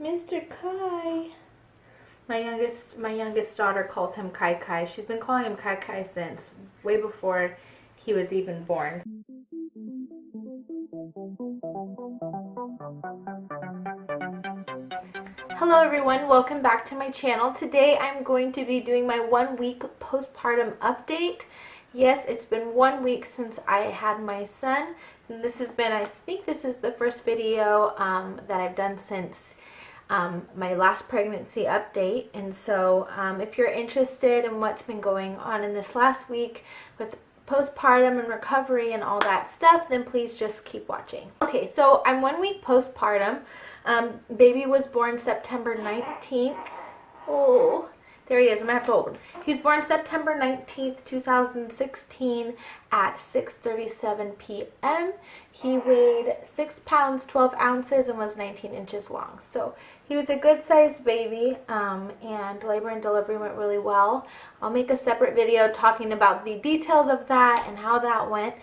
Mr. Kai. My youngest daughter calls him Kai Kai. She's been calling him Kai Kai since way before he was even born. Hello everyone, welcome back to my channel. Today I'm going to be doing my 1 week postpartum update. Yes, it's been 1 week since I had my son, and this has been, I think this is the first video that I've done since my last pregnancy update. And so if you're interested in what's been going on in this last week with postpartum and recovery and all that stuff, then please just keep watching. Okay, so I'm 1 week postpartum. Baby was born September 19th. Oh, there he is. I'm gonna have to hold him. He was born September 19th, 2016 at 6:37 p.m. He weighed 6 pounds, 12 ounces and was 19 inches long. So he was a good sized baby, and labor and delivery went really well. I'll make a separate video talking about the details of that and how that went.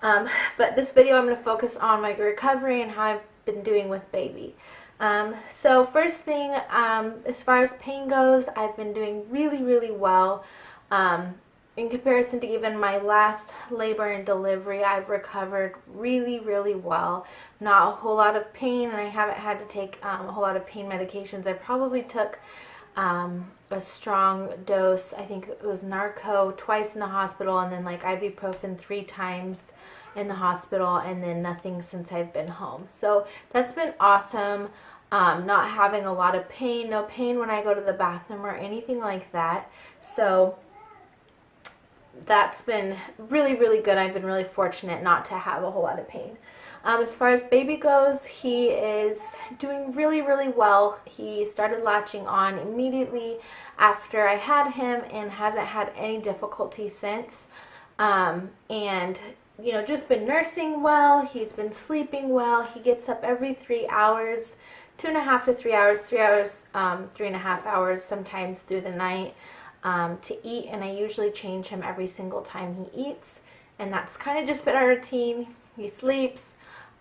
But this video I'm going to focus on my recovery and how I've been doing with baby. So first thing, as far as pain goes, I've been doing really well. In comparison to even my last labor and delivery, I've recovered really well. Not a whole lot of pain, and I haven't had to take a whole lot of pain medications. I probably took a strong dose. I think it was Narco twice in the hospital, and then like ibuprofen 3 times in the hospital, and then nothing since I've been home. So that's been awesome. Not having a lot of pain, no pain when I go to the bathroom or anything like that. So that's been really good. I've been really fortunate not to have a whole lot of pain. As far as baby goes, he is doing really you He started latching on immediately after I had him and hasn't had any difficulty since. And you know, just been nursing well. He's been sleeping well. He gets up every 3 hours, 2.5 to 3 hours, 3 hours, 3.5 hours sometimes through the night to eat, and I usually change him every single time he eats, and that's kind of just been our routine. He sleeps,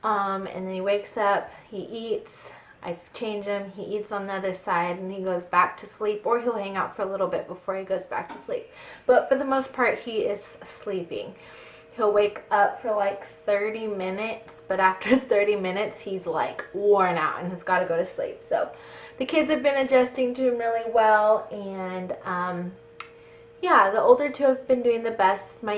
and then he wakes up, he eats, I change him, he eats on the other side, and he goes back to sleep, or he'll hang out for a little bit before he goes back to sleep. But for the most part, he is sleeping. He'll wake up for like 30 minutes, but after 30 minutes, he's like worn out and has got to go to sleep. So the kids have been adjusting to him really well, and yeah, the older two have been doing the best. My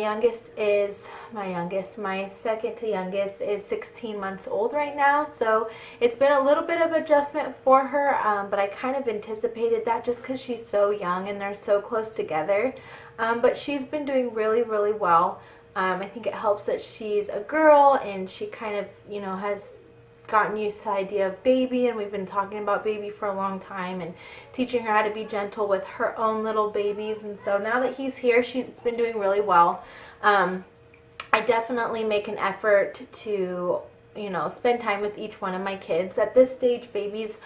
second to youngest is 16 months old right now, so it's been a little bit of adjustment for her, but I kind of anticipated that just because she's so young and they're so close together. But she's been doing really well. I think it helps that she's a girl and she kind of, you know, has gotten used to the idea of baby, and we've been talking about baby for a long time and teaching her how to be gentle with her own little babies. And so now that he's here, she's been doing really well. I definitely make an effort to, you know, spend time with each one of my kids. At this stage, babies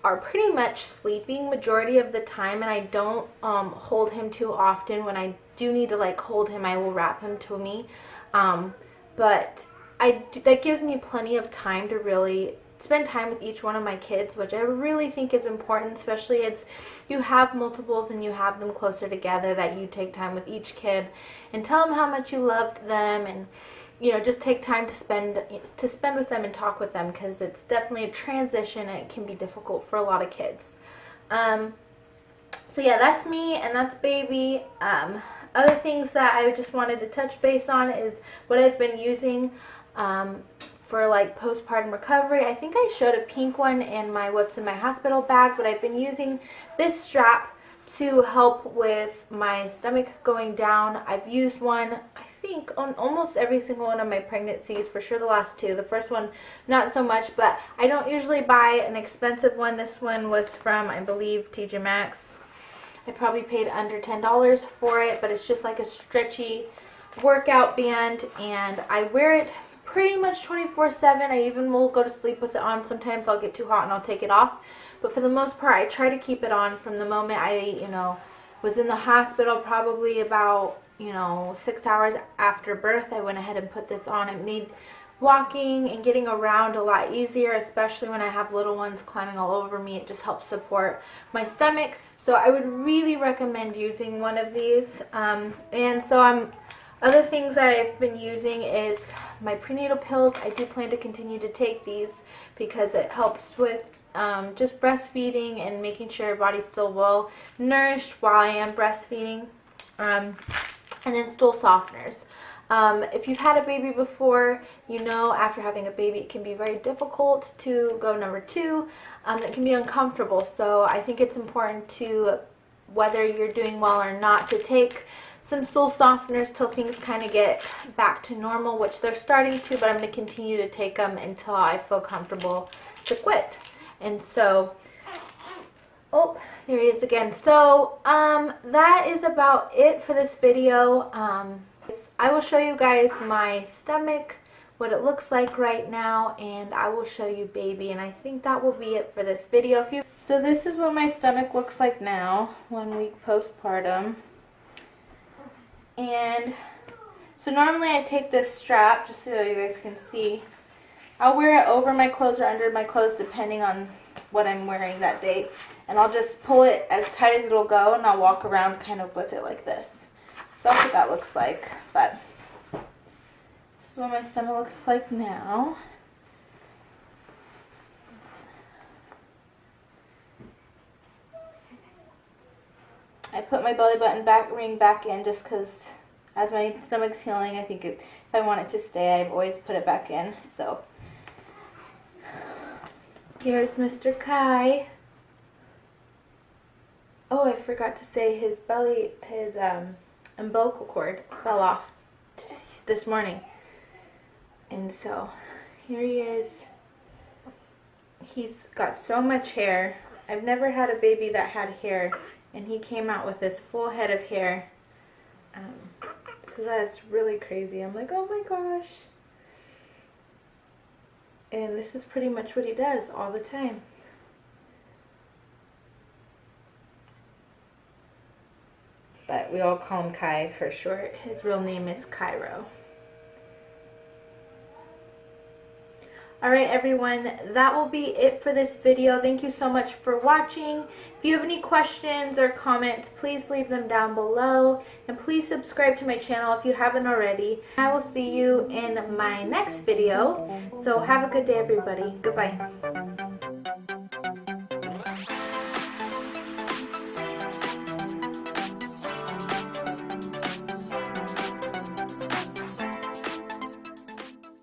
are pretty much sleeping majority of the time, and I don't hold him too often. When I do need to like hold him, I will wrap him to me, but that gives me plenty of time to really spend time with each one of my kids, which I really think is important, especially as you have multiples and you have them closer together, that you take time with each kid and tell them how much you loved them, and you know, just take time to spend with them and talk with them, because it's definitely a transition and it can be difficult for a lot of kids. So yeah, that's me and that's baby. Other things that I just wanted to touch base on is what I've been using for like postpartum recovery. I think I showed a pink one in my what's in my hospital bag, but I've been using this strap to help with my stomach going down. I've used one, I think, on almost every single one of my pregnancies, for sure the last 2. The first one, not so much, but I don't usually buy an expensive one. This one was from, I believe, TJ Maxx. I probably paid under $10 for it, but it's just like a stretchy workout band, and I wear it pretty much 24/7. I even will go to sleep with it on. Sometimes I'll get too hot and I'll take it off, but for the most part, I try to keep it on from the moment I, you know, was in the hospital. Probably about, you know, 6 hours after birth, I went ahead and put this on. It made walking and getting around a lot easier, especially when I have little ones climbing all over me. It just helps support my stomach. So I would really recommend using one of these. Other things I've been using is my prenatal pills. I do plan to continue to take these because it helps with just breastfeeding and making sure your body's still well nourished while I am breastfeeding. And then stool softeners. If you've had a baby before, you know after having a baby it can be very difficult to go number 2. It can be uncomfortable, so I think it's important to, whether you're doing well or not, to take some stool softeners till things kind of get back to normal, which they're starting to, but I'm going to continue to take them until I feel comfortable to quit. And so, oh, there he is again. So that is about it for this video. I will show you guys my stomach, what it looks like right now, and I will show you baby, and I think that will be it for this video. So this is what my stomach looks like now, 1 week postpartum. And so normally I take this strap, just so you guys can see. I'll wear it over my clothes or under my clothes depending on what I'm wearing that day. And I'll just pull it as tight as it'll go, and I'll walk around kind of with it like this. So that's what that looks like. But this is what my stomach looks like now. I put my belly button ring back in just because as my stomach's healing, I think if I want it to stay, I've always put it back in. So here's Mr. Kai. Oh, I forgot to say his umbilical cord fell off this morning. And so here he is. He's got so much hair. I've never had a baby that had hair, and he came out with this full head of hair. So that's really crazy. I'm like, oh my gosh. And this is pretty much what he does all the time. But we all call him Kai for short. His real name is Cairo. Alright everyone, that will be it for this video. Thank you so much for watching. If you have any questions or comments, please leave them down below. And please subscribe to my channel if you haven't already. I will see you in my next video. So have a good day everybody. Goodbye.